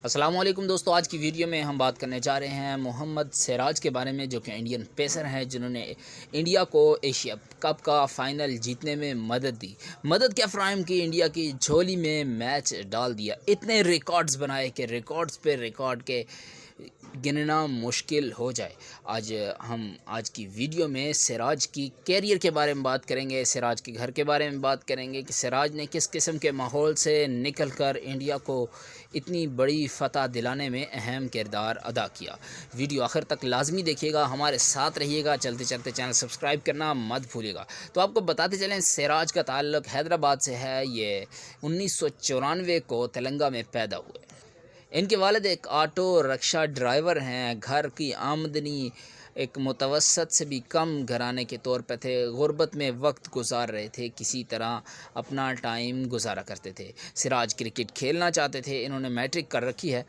अस्सलाम वालेकुम दोस्तों, आज की वीडियो में हम बात करने जा रहे हैं मोहम्मद सिराज के बारे में, जो कि इंडियन पेसर हैं जिन्होंने इंडिया को एशिया कप का फ़ाइनल जीतने में मदद क्या फ़राहम की, इंडिया की झोली में मैच डाल दिया। इतने रिकॉर्ड्स बनाए कि रिकॉर्ड्स पे रिकॉर्ड के गिनना मुश्किल हो जाए। हम आज की वीडियो में सिराज की कैरियर के बारे में बात करेंगे, सिराज के घर के बारे में बात करेंगे कि सिराज ने किस किस्म के माहौल से निकलकर इंडिया को इतनी बड़ी फ़तह दिलाने में अहम किरदार अदा किया। वीडियो आखिर तक लाजमी देखिएगा, हमारे साथ रहिएगा। चलते चलते चैनल सब्सक्राइब करना मत भूलिएगा। तो आपको बताते चलें, सिराज का ताल्लुक़ हैदराबाद से है। ये 1994 को तेलंगाना में पैदा हुए। इनके वालिद एक ऑटो रिक्शा ड्राइवर हैं। घर की आमदनी एक मुतवसत से भी कम घराने के तौर पर थे। गुर्बत में वक्त गुजार रहे थे, किसी तरह अपना टाइम गुजारा करते थे। सिराज क्रिकेट खेलना चाहते थे, इन्होंने मैट्रिक कर रखी है।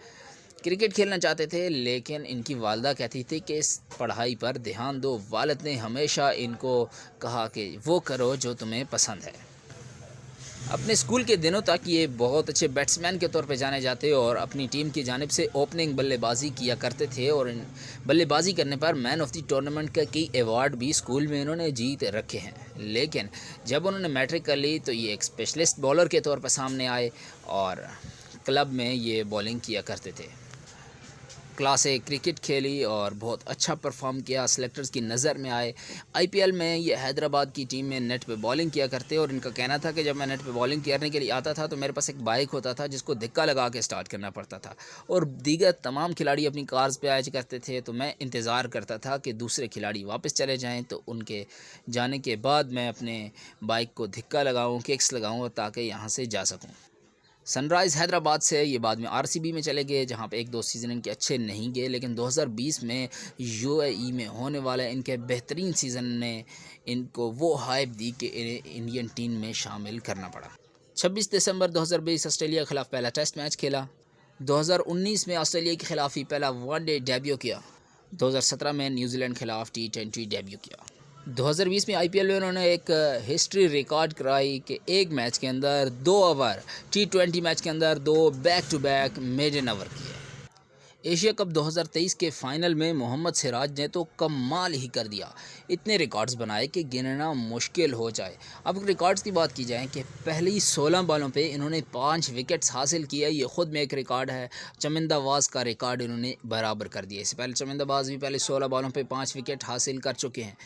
क्रिकेट खेलना चाहते थे, लेकिन इनकी वालदा कहती थी कि इस पढ़ाई पर ध्यान दो। वालिद ने हमेशा इनको कहा कि वो करो जो तुम्हें पसंद है। अपने स्कूल के दिनों तक ये बहुत अच्छे बैट्समैन के तौर पे जाने जाते और अपनी टीम की जानिब से ओपनिंग बल्लेबाजी किया करते थे, और इन बल्लेबाजी करने पर मैन ऑफ द टूर्नामेंट का कई अवार्ड भी स्कूल में इन्होंने जीत रखे हैं। लेकिन जब उन्होंने मैट्रिक कर ली तो ये एक स्पेशलिस्ट बॉलर के तौर पर सामने आए और क्लब में ये बॉलिंग किया करते थे। क्लास ए क्रिकेट खेली और बहुत अच्छा परफॉर्म किया, सेलेक्टर्स की नज़र में आए। आईपीएल में ये हैदराबाद की टीम में नेट पे बॉलिंग किया करते, और इनका कहना था कि जब मैं नेट पे बॉलिंग करने के लिए आता था तो मेरे पास एक बाइक होता था जिसको धक्का लगा के स्टार्ट करना पड़ता था, और दीगर तमाम खिलाड़ी अपनी कार्स पे आया करते थे। तो मैं इंतज़ार करता था कि दूसरे खिलाड़ी वापस चले जाएँ, तो उनके जाने के बाद मैं अपने बाइक को धक्का लगाऊँ, किक्स लगाऊँ, ताकि यहाँ से जा सकूँ। सनराइज़ हैदराबाद से ये बाद में आरसीबी में चले गए, जहाँ पे एक दो सीज़न इनके अच्छे नहीं गए, लेकिन 2020 में यूएई में होने वाले इनके बेहतरीन सीज़न ने इनको वो हाइप दी कि इन्हें इंडियन टीम में शामिल करना पड़ा। 26 दिसंबर 2020 ऑस्ट्रेलिया के ख़िलाफ़ पहला टेस्ट मैच खेला। 2019 में ऑस्ट्रेलिया के ख़िलाफ़ ही पहला वनडे डेब्यू किया। 2017 में न्यूजीलैंड के ख़िलाफ़ T20 डेब्यू किया। 2020 में आईपीएल में उन्होंने एक हिस्ट्री रिकॉर्ड कराई कि एक मैच के अंदर 2 ओवर, T20 मैच के अंदर 2 back to back maiden over किए। एशिया कप 2023 के फाइनल में मोहम्मद सिराज ने तो कमाल ही कर दिया। इतने रिकॉर्ड्स बनाए कि गिनना मुश्किल हो जाए। अब रिकॉर्ड्स की बात की जाए कि पहली 16 बॉलों पे इन्होंने 5 विकेट्स हासिल किया। ये ख़ुद में एक रिकॉर्ड है। चमिंदाबाज का रिकॉर्ड इन्होंने बराबर कर दिया। इससे पहले चमिंदाबाज भी पहले 16 बॉलों पे 5 विकेट हासिल कर चुके हैं।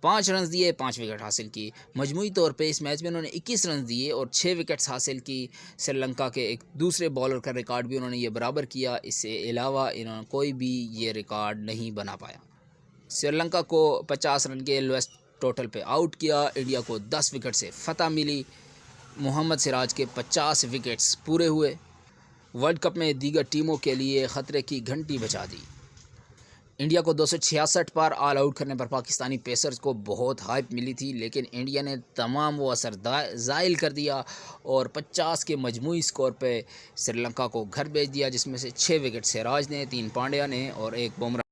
5 रन दिए, 5 विकेट हासिल की। मजमूई तौर पे इस मैच में उन्होंने 21 रन दिए और 6 विकेट्स हासिल की। श्रीलंका के एक दूसरे बॉलर का रिकॉर्ड भी उन्होंने ये बराबर किया। इससे अलावा इन्होंने कोई भी ये रिकॉर्ड नहीं बना पाया। श्रीलंका को 50 रन के लोएस्ट टोटल पे आउट किया। इंडिया को 10 विकेट से फतह मिली। मोहम्मद सिराज के 50 विकेट्स पूरे हुए। वर्ल्ड कप में दीगर टीमों के लिए ख़तरे की घंटी बजा दी। इंडिया को 266 पर ऑल आउट करने पर पाकिस्तानी पेसर्स को बहुत हाइप मिली थी, लेकिन इंडिया ने तमाम वो असर ज़ाइल कर दिया और 50 के मजमूई स्कोर पे श्रीलंका को घर भेज दिया, जिसमें से 6 विकेट सिराज ने, 3 पांड्या ने और 1 बुमराह